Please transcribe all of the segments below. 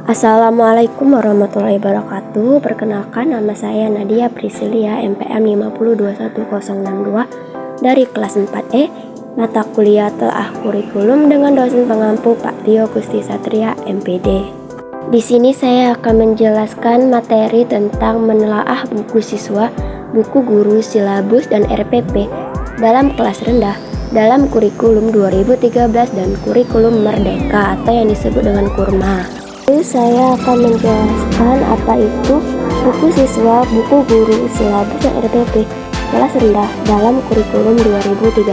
Assalamualaikum warahmatullahi wabarakatuh. Perkenalkan, nama saya Nadia Priscilia, MPM 5021062 dari kelas 4E, mata kuliah Telaah Kurikulum dengan dosen pengampu Pak Tio Gusti Satria, MPD. Di sini saya akan menjelaskan materi tentang menelaah buku siswa, buku guru, silabus, dan RPP dalam kelas rendah dalam kurikulum 2013 dan kurikulum Merdeka atau yang disebut dengan Kurma. Saya akan menjelaskan apa itu buku siswa, buku guru, silabus, dan RPP kelas rendah dalam kurikulum 2013.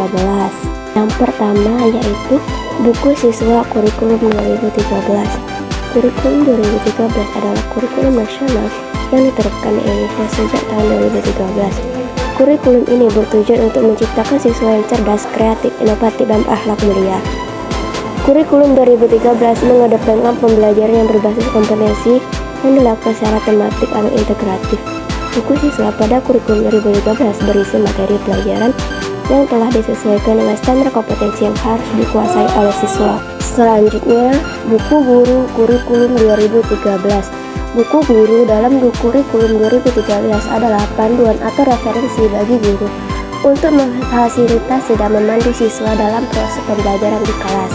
Yang pertama yaitu buku siswa kurikulum 2013. Kurikulum 2013 adalah kurikulum nasional yang diterapkan di Indonesia sejak tahun 2013. Kurikulum ini bertujuan untuk menciptakan siswa yang cerdas, kreatif, inovatif, dan akhlak mulia. Kurikulum 2013 mengedepankan pembelajaran yang berbasis kompetensi yang dilakukan secara tematik atau integratif. Buku siswa pada kurikulum 2013 berisi materi pelajaran yang telah disesuaikan dengan standar kompetensi yang harus dikuasai oleh siswa. Selanjutnya, buku guru kurikulum 2013. Buku guru dalam kurikulum 2013 adalah panduan atau referensi bagi guru untuk memfasilitasi dan memandu siswa dalam proses pembelajaran di kelas.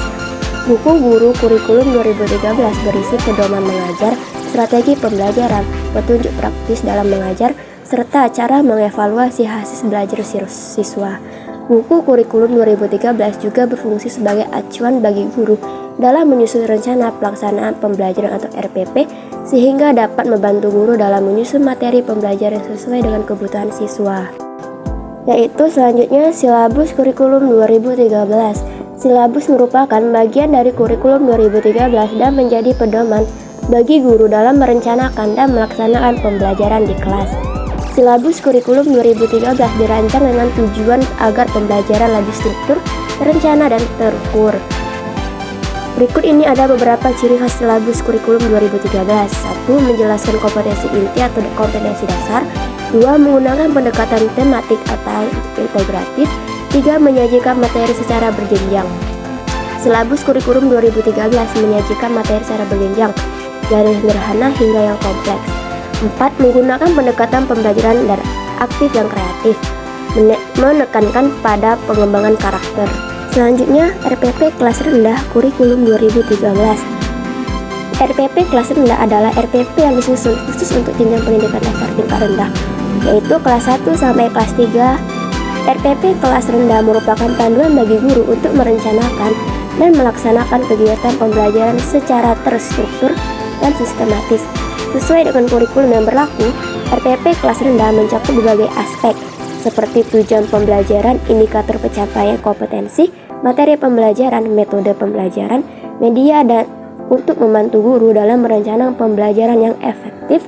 Buku guru kurikulum 2013 berisi pedoman mengajar, strategi pembelajaran, petunjuk praktis dalam mengajar, serta cara mengevaluasi hasil belajar siswa. Buku kurikulum 2013 juga berfungsi sebagai acuan bagi guru dalam menyusun rencana pelaksanaan pembelajaran atau RPP, sehingga dapat membantu guru dalam menyusun materi pembelajaran sesuai dengan kebutuhan siswa. Yaitu selanjutnya silabus kurikulum 2013. Silabus merupakan bagian dari kurikulum 2013 dan menjadi pedoman bagi guru dalam merencanakan dan melaksanakan pembelajaran di kelas. Silabus kurikulum 2013 dirancang dengan tujuan agar pembelajaran lebih struktur, terencana, dan terukur. Berikut ini ada beberapa ciri khas silabus kurikulum 2013. 1. Menjelaskan kompetensi inti atau kompetensi dasar. 2. Menggunakan pendekatan tematik atau integratif. 3. Menyajikan materi secara berjenjang. Silabus kurikulum 2013 menyajikan materi secara berjenjang, dari sederhana hingga yang kompleks. 4. Menggunakan pendekatan pembelajaran dan aktif dan kreatif, menekankan pada pengembangan karakter. Selanjutnya, RPP kelas rendah kurikulum 2013. RPP kelas rendah adalah RPP yang disusun khusus untuk jenjang pendidikan dasar tingkat rendah, yaitu kelas 1 sampai kelas 3. RPP kelas rendah merupakan panduan bagi guru untuk merencanakan dan melaksanakan kegiatan pembelajaran secara terstruktur dan sistematis. Sesuai dengan kurikulum yang berlaku, RPP kelas rendah mencakup berbagai aspek seperti tujuan pembelajaran, indikator pencapaian kompetensi, materi pembelajaran, metode pembelajaran, media, dan untuk membantu guru dalam merencanakan pembelajaran yang efektif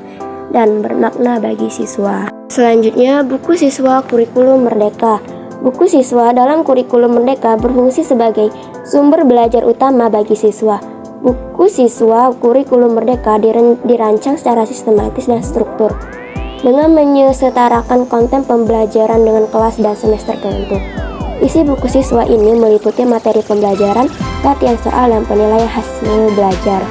dan bermakna bagi siswa. Selanjutnya, buku siswa kurikulum Merdeka. Buku siswa dalam kurikulum Merdeka berfungsi sebagai sumber belajar utama bagi siswa. Buku siswa kurikulum Merdeka dirancang secara sistematis dan struktur dengan menyesetarakan konten pembelajaran dengan kelas dan semester tertentu. Isi buku siswa ini meliputi materi pembelajaran, latihan soal, dan penilaian hasil belajar.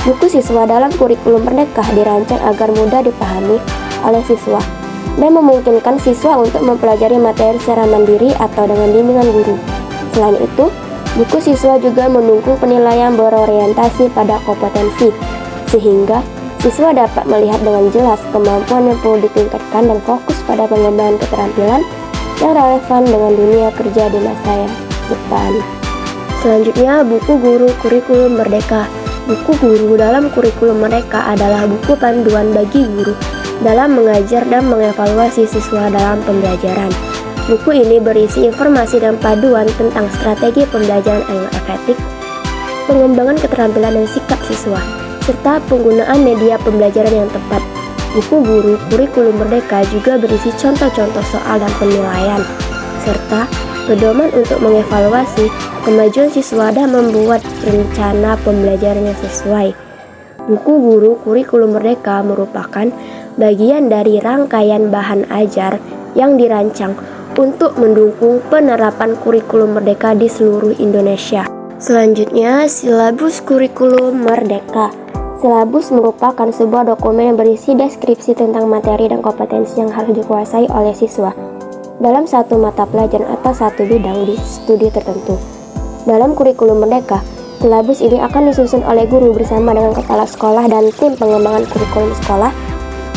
Buku siswa dalam kurikulum Merdeka dirancang agar mudah dipahami oleh siswa dan memungkinkan siswa untuk mempelajari materi secara mandiri atau dengan bimbingan guru. Selain itu, buku siswa juga mendukung penilaian berorientasi pada kompetensi, sehingga siswa dapat melihat dengan jelas kemampuan yang perlu ditingkatkan dan fokus pada pengembangan keterampilan yang relevan dengan dunia kerja di masa depan. Selanjutnya, buku guru kurikulum Merdeka. Buku guru dalam kurikulum Merdeka adalah buku panduan bagi guru dalam mengajar dan mengevaluasi siswa dalam pembelajaran. Buku ini berisi informasi dan panduan tentang strategi pembelajaran yang efektif, pengembangan keterampilan dan sikap siswa, serta penggunaan media pembelajaran yang tepat. Buku guru kurikulum Merdeka juga berisi contoh-contoh soal dan penilaian, serta pedoman untuk mengevaluasi kemajuan siswa dan membuat rencana pembelajaran yang sesuai. Buku guru kurikulum Merdeka merupakan bagian dari rangkaian bahan ajar yang dirancang untuk mendukung penerapan kurikulum Merdeka di seluruh Indonesia. Selanjutnya, silabus kurikulum Merdeka. Silabus merupakan sebuah dokumen yang berisi deskripsi tentang materi dan kompetensi yang harus dikuasai oleh siswa dalam satu mata pelajaran atau satu bidang di studi tertentu. Dalam kurikulum Merdeka, silabus ini akan disusun oleh guru bersama dengan kepala sekolah dan tim pengembangan kurikulum sekolah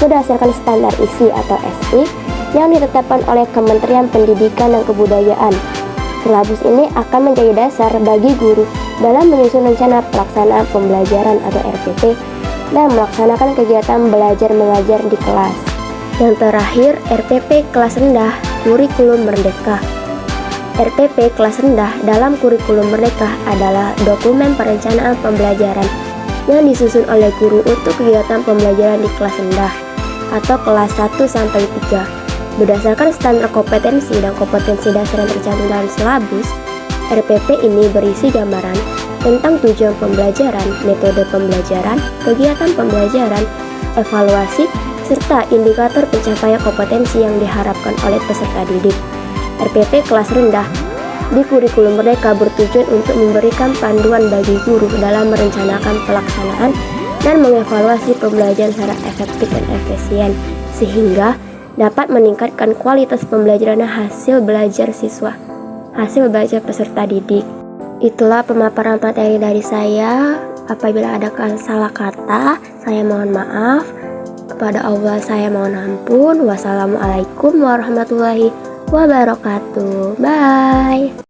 berdasarkan standar isi atau SI yang ditetapkan oleh Kementerian Pendidikan dan Kebudayaan. Silabus ini akan menjadi dasar bagi guru dalam menyusun rencana pelaksanaan pembelajaran atau RPP dan melaksanakan kegiatan belajar mengajar di kelas. Yang terakhir, RPP kelas rendah, kurikulum Merdeka. RPP kelas rendah dalam kurikulum Merdeka adalah dokumen perencanaan pembelajaran yang disusun oleh guru untuk kegiatan pembelajaran di kelas rendah atau kelas 1 sampai 3. Berdasarkan standar kompetensi dan kompetensi dasar yang tercantum dalam silabus, RPP ini berisi gambaran tentang tujuan pembelajaran, metode pembelajaran, kegiatan pembelajaran, evaluasi, serta indikator pencapaian kompetensi yang diharapkan oleh peserta didik. RPP kelas rendah di kurikulum Merdeka bertujuan untuk memberikan panduan bagi guru dalam merencanakan pelaksanaan dan mengevaluasi pembelajaran secara efektif dan efisien, sehingga dapat meningkatkan kualitas pembelajaran dan hasil belajar siswa, hasil belajar peserta didik. Itulah pemaparan materi dari saya. Apabila ada salah kata, saya mohon maaf. Kepada Allah saya mohon ampun. Wassalamualaikum warahmatullahi wabarakatuh. Bye.